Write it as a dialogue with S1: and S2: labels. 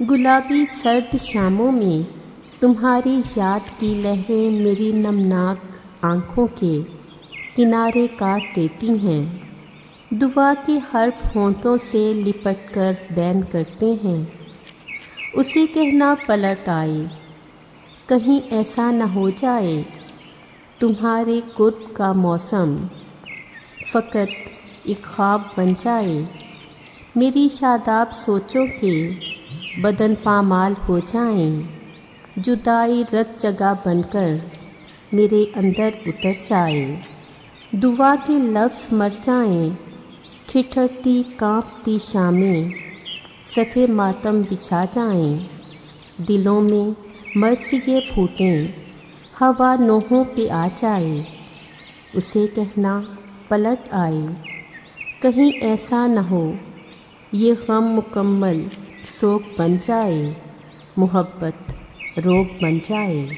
S1: گلابی سرد شاموں میں تمہاری یاد کی لہریں میری نمناک آنکھوں کے کنارے کاٹ دیتی ہیں، دعا کے حرف ہونٹوں سے لپٹ کر بین کرتے ہیں۔ اسے کہنا پلٹ آئے، کہیں ایسا نہ ہو جائے تمہارے قرب کا موسم فقط ایک خواب بن جائے، میری شاداب سوچوں کے بدن پامال ہو جائیں، جدائی رت جگہ بن کر میرے اندر اتر جائے، دعا کے لفظ مر جائیں، ٹھٹھرتی کانپتی شامیں صفِ ماتم بچھا جائیں، دلوں میں مرثیے پھوٹیں، ہوا نوحوں پہ آ جائے، اسے کہنا پلٹ آئے، کہیں ایسا نہ ہو یہ غم مکمل سوگ بن جائے، محبت روگ بن جائے۔